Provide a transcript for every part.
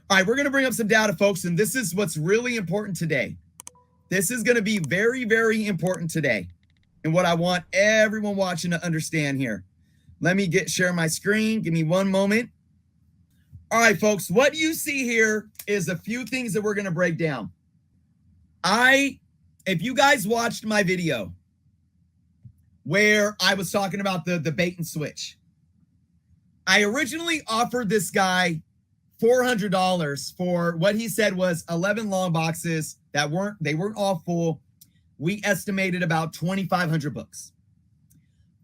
All right, we're going to bring up some data, folks, and this is what's really important today. This is going to be very, very important today, and what I want everyone watching to understand here. Let me share my screen. Give me one moment. All right, folks, what you see here is a few things that we're going to break down. If you guys watched my video where I was talking about the bait and switch, I originally offered this guy $400 for what he said was 11 long boxes that weren't all full. We estimated about 2,500 books.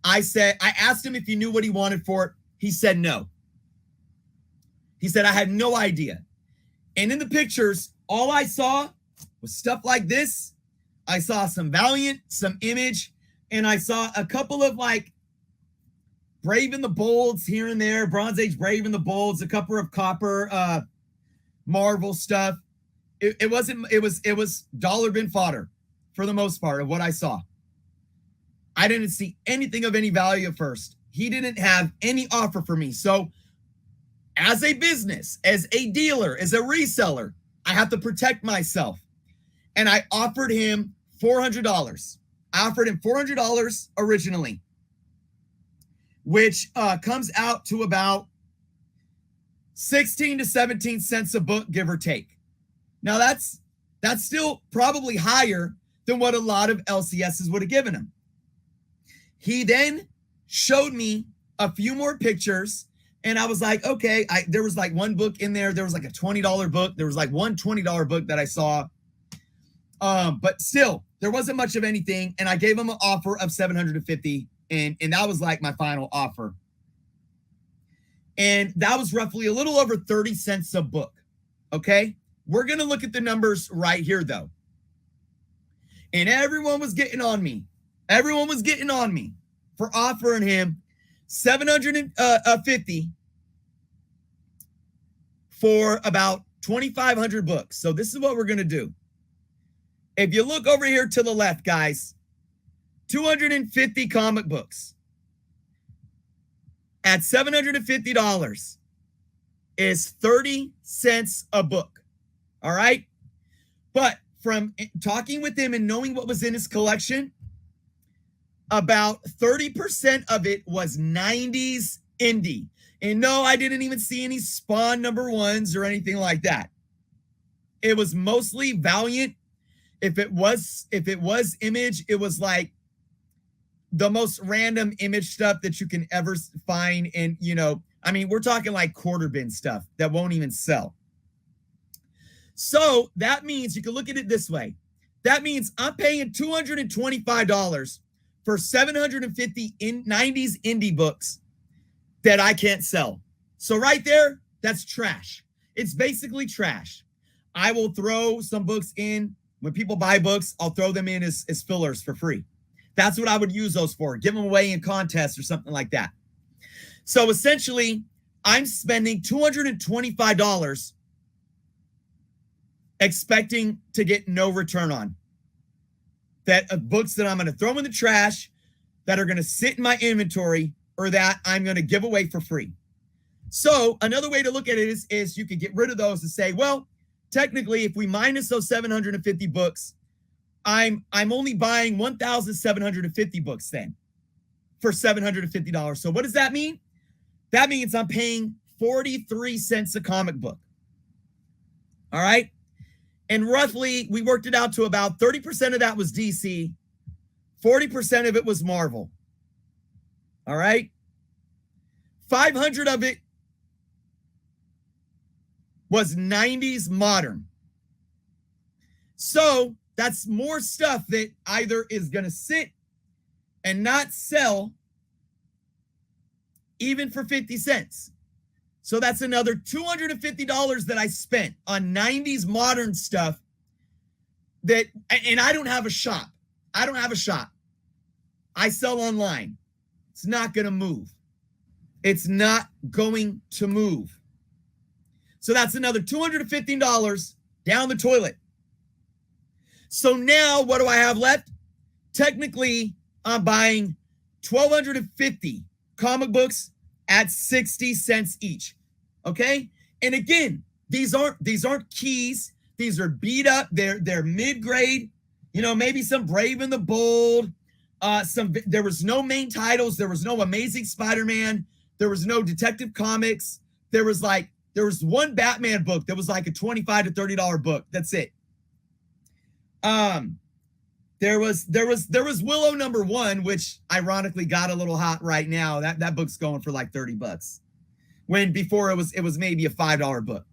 I asked him if he knew what he wanted for it. He said no. He said, I had no idea. And in the pictures, all I saw was stuff like this. I saw some Valiant, some Image, and I saw a couple of like Brave and the Bolds here and there, Bronze Age Brave and the Bolds, a couple of Copper Marvel stuff. It was dollar bin fodder for the most part of what I saw. I didn't see anything of any value at first. He didn't have any offer for me. So as a business, as a dealer, as a reseller, I have to protect myself. And I offered him $400. I offered him $400 originally, which comes out to about 16 to 17 cents a book, give or take. Now that's still probably higher than what a lot of LCSs would have given him. He then showed me a few more pictures, and I was like, okay, there was like one book in there. There was like a $20 book. There was like one $20 book that I saw. But still, there wasn't much of anything, and I gave him an offer of $750, and that was like my final offer. And that was roughly a little over 30 cents a book, okay? We're going to look at the numbers right here, though. And everyone was getting on me. Everyone was getting on me for offering him $750 for about 2,500 books. So this is what we're going to do. If you look over here to the left, guys, 250 comic books at $750 is 30 cents a book. All right? But from talking with him and knowing what was in his collection, about 30% of it was 90s indie. And no, I didn't even see any Spawn #1s or anything like that. It was mostly Valiant. If it was Image, it was like the most random Image stuff that you can ever find. And, we're talking like quarter bin stuff that won't even sell. So that means you can look at it this way. That means I'm paying $225 for 750 90s indie books that I can't sell. So right there, that's trash. It's basically trash. I will throw some books in. When people buy books, I'll throw them in as fillers for free. That's what I would use those for. Give them away in contests or something like that. So essentially, I'm spending $225 expecting to get no return on. That books that I'm going to throw in the trash, that are going to sit in my inventory, or that I'm going to give away for free. So another way to look at it is you could get rid of those and say, well, technically, if we minus those 750 books, I'm only buying 1,750 books then for $750. So what does that mean? That means I'm paying 43 cents a comic book. All right? And roughly, we worked it out to about 30% of that was DC, 40% of it was Marvel. All right? 500 of it was 90s modern. So that's more stuff that either is going to sit and not sell even for 50 cents. So that's another $250 that I spent on 90s modern stuff and I don't have a shop. I sell online. It's not going to move. It's not going to move. So that's another $215 down the toilet. So now what do I have left? Technically, I'm buying 1,250 comic books at 60 cents each. Okay? And again, These aren't keys. These are beat up. They're mid-grade. You know, maybe some Brave and the Bold. There was no main titles. There was no Amazing Spider-Man. There was no Detective Comics. There was one Batman book that was like a $25 to $30 book. That's it. There was Willow #1, which ironically got a little hot right now. That book's going for like $30. When before it was maybe a $5 book.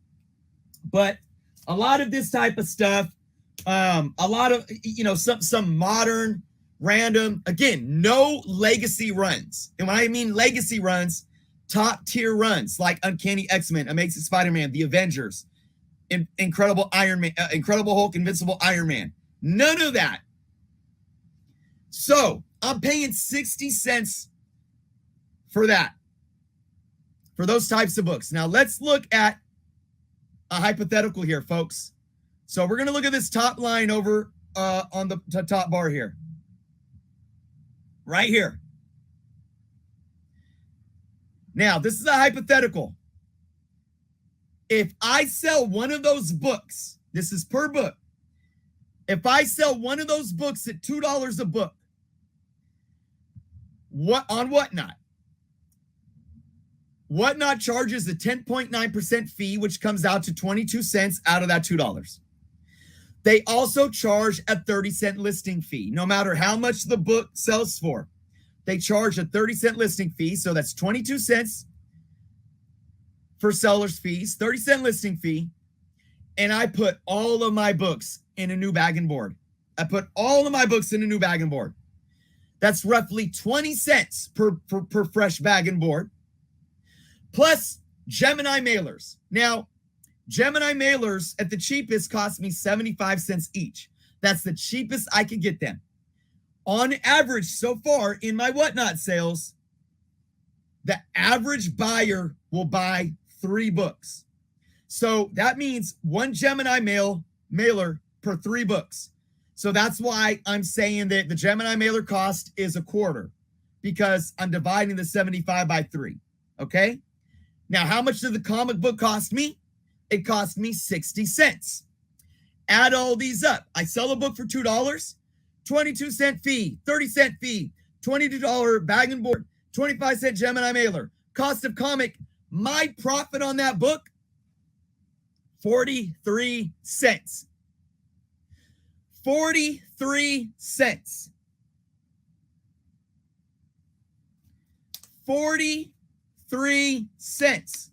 But a lot of this type of stuff, a lot of, you know, some modern, random, again, no legacy runs. And when I mean legacy runs, top tier runs like Uncanny X-Men, Amazing Spider-Man, The Avengers, Incredible Iron Man, Incredible Hulk, Invincible Iron Man. None of that. So I'm paying 60 cents for that, for those types of books. Now let's look at a hypothetical here, folks. So we're going to look at this top line over on the top bar here. Right here. Now, this is a hypothetical. If I sell one of those books, this is per book. If I sell one of those books at $2 a book, on Whatnot? Whatnot charges a 10.9% fee, which comes out to 22 cents out of that $2. They also charge a 30-cent listing fee, no matter how much the book sells for. They charge a 30-cent listing fee, so that's 22 cents for seller's fees, 30-cent listing fee, and I put all of my books in a new bag and board. I put all of my books in a new bag and board. That's roughly 20 cents per fresh bag and board, plus Gemini mailers. Now, Gemini mailers at the cheapest cost me 75 cents each. That's the cheapest I could get them. On average, so far in my Whatnot sales, the average buyer will buy 3 books. So that means one Gemini mailer per 3 books. So that's why I'm saying that the Gemini mailer cost is a quarter, because I'm dividing the 75 by 3. Okay? Now, how much did the comic book cost me? It cost me 60 cents. Add all these up. I sell a book for $2, 22-cent fee, 30-cent fee, $22 bag and board, 25-cent Gemini mailer, cost of comic. My profit on that book, 43 cents. 43 cents. 43 cents.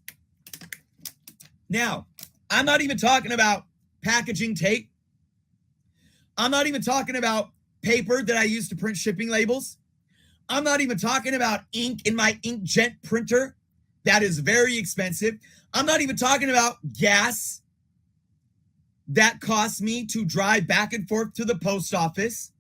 Now, I'm not even talking about packaging tape. I'm not even talking about paper that I use to print shipping labels. I'm not even talking about ink in my inkjet printer. That is very expensive. I'm not even talking about gas that costs me to drive back and forth to the post office.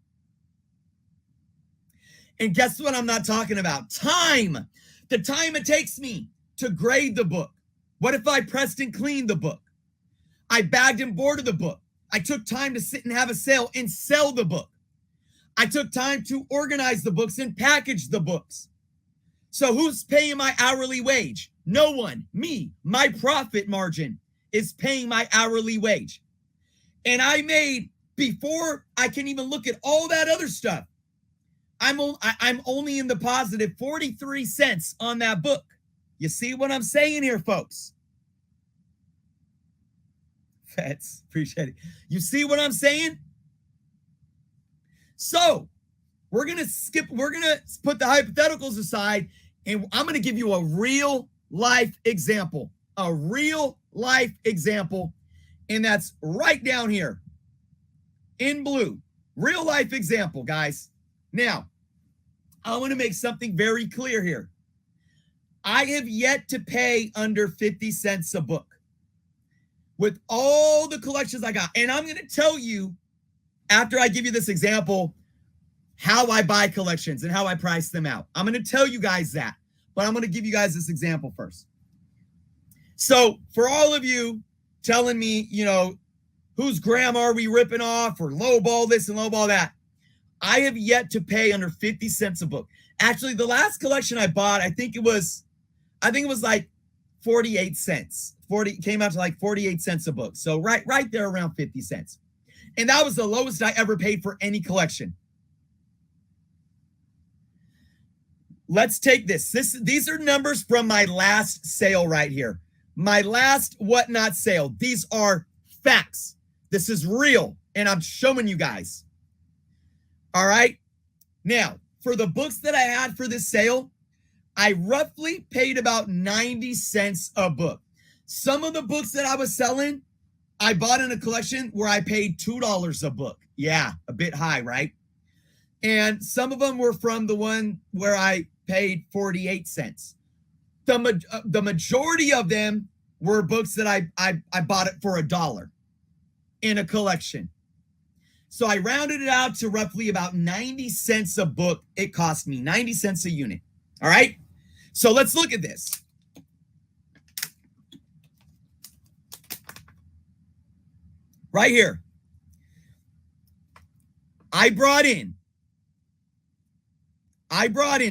And guess what I'm not talking about? Time. The time it takes me to grade the book. What if I pressed and cleaned the book? I bagged and boarded the book. I took time to sit and have a sale and sell the book. I took time to organize the books and package the books. So who's paying my hourly wage? No one. Me. My profit margin is paying my hourly wage. And I made, before I can even look at all that other stuff, I'm only in the positive 43 cents on that book. You see what I'm saying here, folks? Fats, appreciate it. You see what I'm saying? So we're going to put the hypotheticals aside, and I'm going to give you a real life example. A real life example. And that's right down here in blue. Real life example, guys. Now, I want to make something very clear here. I have yet to pay under 50 cents a book with all the collections I got. And I'm going to tell you, after I give you this example, how I buy collections and how I price them out. I'm going to tell you guys that, but I'm going to give you guys this example first. So for all of you telling me, you know, whose grandma are we ripping off or lowball this and lowball that, I have yet to pay under 50 cents a book. Actually, the last collection I bought, I think it was like 48 cents, came out to like 48 cents a book. So right there around 50 cents. And that was the lowest I ever paid for any collection. Let's take this. These are numbers from my last sale right here. My last Whatnot sale. These are facts. This is real, and I'm showing you guys. All right. Now, for the books that I had for this sale, I roughly paid about 90 cents a book. Some of the books that I was selling, I bought in a collection where I paid $2 a book. Yeah, a bit high, right? And some of them were from the one where I paid 48 cents. The majority of them were books that I bought it for $1 in a collection. So I rounded it out to roughly about 90 cents a book. It cost me 90 cents a unit. All right. So let's look at this. Right here. I brought in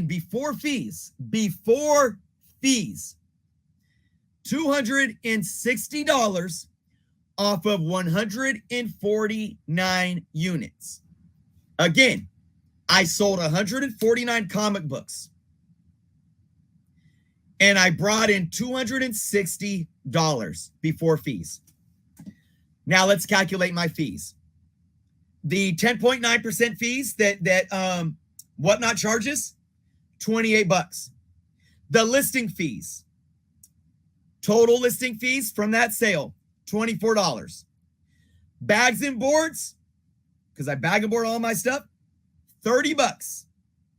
before fees, $260 off of 149 units. Again, I sold 149 comic books. And I brought in $260 before fees. Now let's calculate my fees. The 10.9% fees that Whatnot charges, $28. The listing fees, total listing fees from that sale, $24. Bags and boards, because I bag and board all my stuff, $30.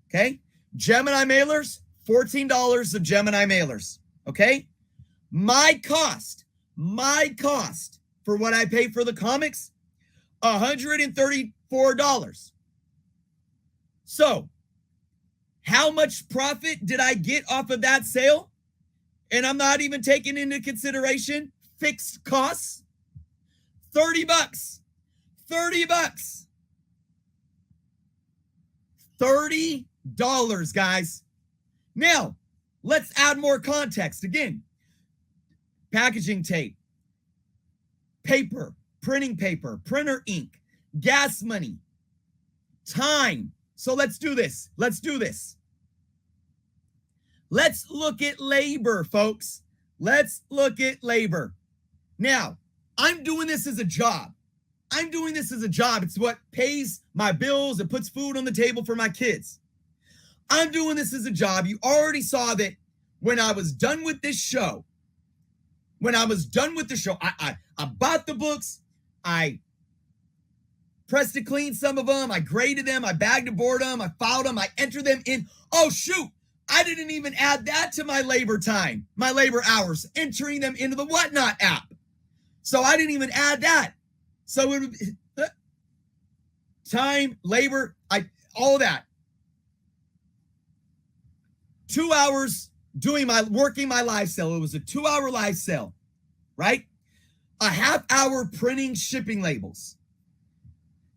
Okay. Gemini mailers, $14 of Gemini mailers. Okay. My cost for what I pay for the comics, $134. So, how much profit did I get off of that sale? And I'm not even taking into consideration fixed costs. $30. $30, guys. Now, let's add more context. Again, packaging tape, paper, printing paper, printer ink, gas money, time. So let's do this. Let's look at labor, folks. Let's look at labor. Now, I'm doing this as a job. It's what pays my bills. It puts food on the table for my kids. I'm doing this as a job. You already saw that when I was done with this show. I bought the books. I pressed to clean some of them. I graded them. I bagged and boarded them. I filed them. I entered them in. Oh, shoot. I didn't even add that to my labor time, my labor hours, entering them into the Whatnot app. So I didn't even add that. So it would be time, labor, all that. 2 hours working my live sale. It was a 2-hour live sale, right? A half hour printing shipping labels.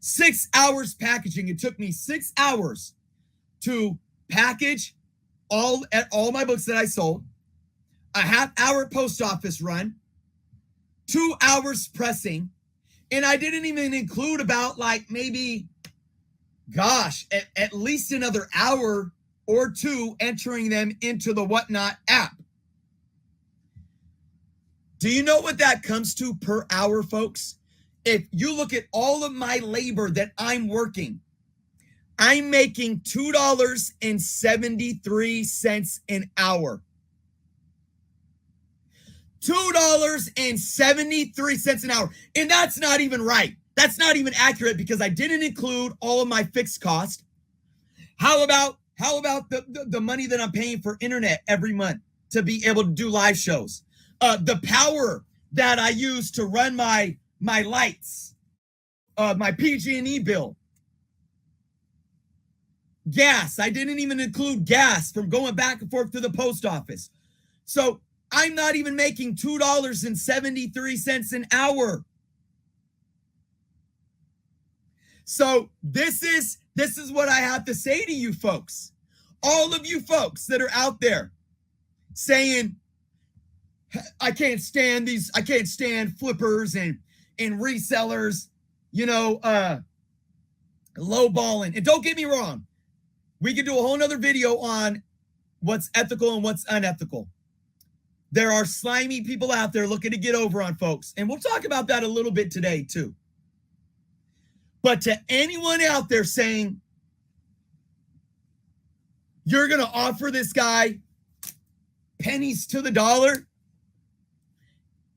6 hours packaging. It took me 6 hours to package all my books that I sold. A half hour post office run. 2 hours pressing. And I didn't even include about maybe, at least another hour or two entering them into the Whatnot app. Do you know what that comes to per hour, folks? If you look at all of my labor that I'm working, I'm making $2.73 an hour. $2.73 an hour. And that's not even right. That's not even accurate because I didn't include all of my fixed cost. How about the money that I'm paying for internet every month to be able to do live shows? The power that I use to run my lights, my PG&E bill. Gas. I didn't even include gas from going back and forth to the post office. So I'm not even making $2.73 an hour. So this is what I have to say to you folks. All of you folks that are out there saying, I can't stand these. I can't stand flippers and resellers, lowballing. And don't get me wrong, we could do a whole nother video on what's ethical and what's unethical. There are slimy people out there looking to get over on folks. And we'll talk about that a little bit today too. But to anyone out there saying, you're going to offer this guy pennies to the dollar,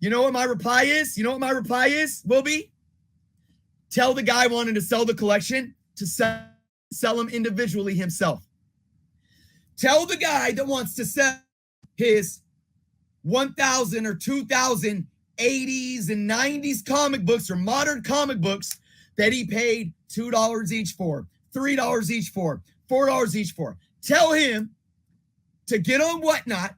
you know what my reply is? You know what my reply is, will be? Tell the guy wanting to sell the collection to sell them individually himself. Tell the guy that wants to sell his 1,000 or 2,000 80s and 90s comic books or modern comic books that he paid $2 each for, $3 each for, $4 each for. Tell him to get on Whatnot,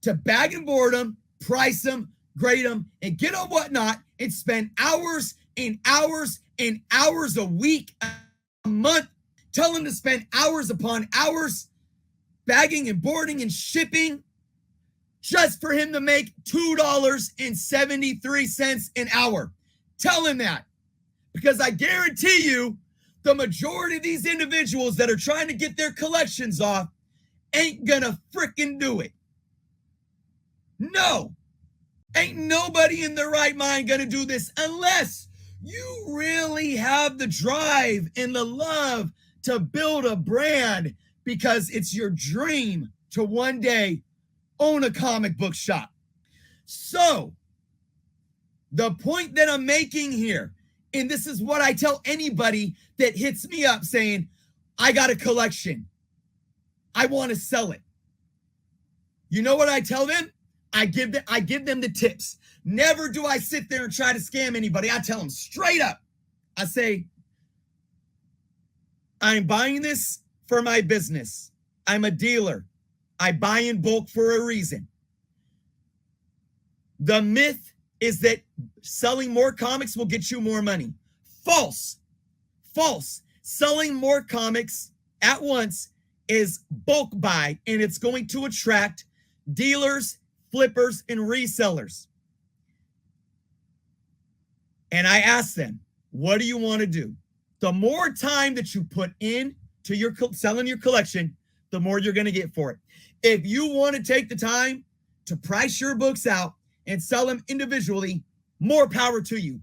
to bag and board them, price them, grade them, and get on Whatnot and spend hours and hours and hours a week, a month. Tell him to spend hours upon hours bagging and boarding and shipping just for him to make $2.73 an hour. Tell him that, because I guarantee you the majority of these individuals that are trying to get their collections off ain't gonna freaking do it. No, ain't nobody in their right mind gonna do this unless you really have the drive and the love to build a brand, because it's your dream to one day own a comic book shop. So the point that I'm making here, and this is what I tell anybody that hits me up saying, I got a collection, I want to sell it. You know what I tell them? I give them the tips. Never do I sit there and try to scam anybody. I tell them straight up. I say, I'm buying this for my business. I'm a dealer. I buy in bulk for a reason. The myth is that selling more comics will get you more money. False. False. Selling more comics at once is bulk buy, and it's going to attract dealers, flippers, and resellers. And I ask them, what do you want to do? The more time that you put in to your selling your collection, the more you're going to get for it. If you want to take the time to price your books out and sell them individually, more power to you.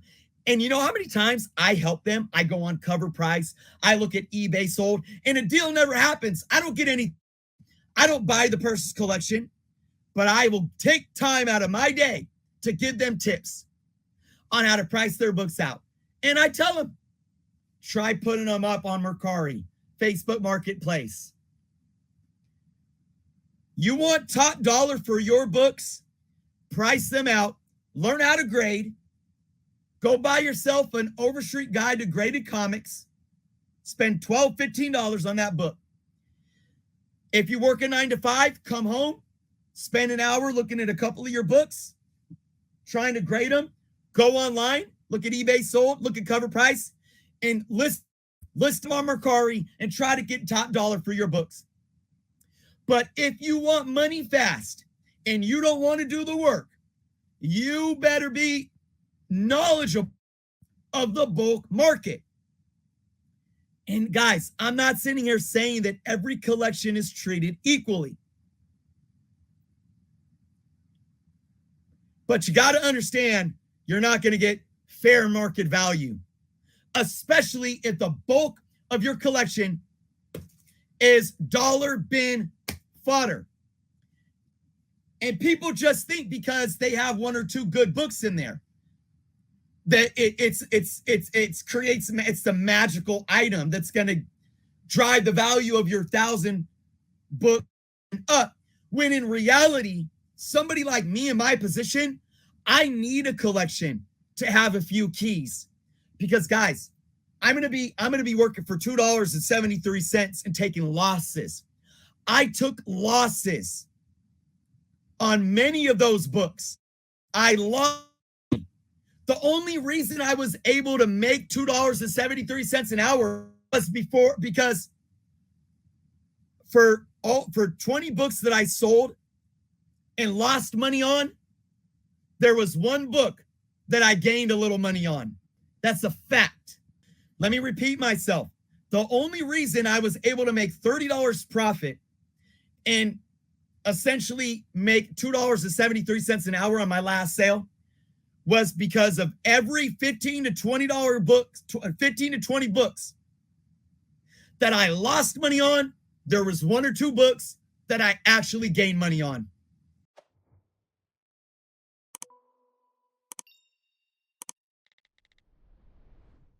And you know how many times I help them? I go on Cover Price, I look at eBay sold, and a deal never happens. I don't get any, I don't buy the person's collection, but I will take time out of my day to give them tips on how to price their books out. And I tell them, try putting them up on Mercari, Facebook Marketplace. You want top dollar for your books? Price them out, learn how to grade, go buy yourself an Overstreet Guide to Graded Comics, spend $12, $15 on that book. If you work a 9 to 5, come home, spend an hour looking at a couple of your books, trying to grade them, go online, look at eBay sold, look at Cover Price, and list them on Mercari and try to get top dollar for your books. But if you want money fast and you don't want to do the work, you better be knowledgeable of the bulk market. And guys, I'm not sitting here saying that every collection is treated equally. But you got to understand, you're not going to get fair market value, especially if the bulk of your collection is dollar bin fodder. And people just think because they have one or two good books in there that it's the magical item that's going to drive the value of your 1,000 book up. When in reality, somebody like me in my position, I need a collection to have a few keys, because guys, I'm going to be working for $2.73 and taking losses. I took losses on many of those books. I lost. The only reason I was able to make $2.73 an hour was because for 20 books that I sold, and lost money on, there was one book that I gained a little money on. That's a fact. Let me repeat myself. The only reason I was able to make $30 profit and essentially make $2.73 an hour on my last sale was because of every $15 to $20 books, 15 to 20 books that I lost money on. There was one or two books that I actually gained money on.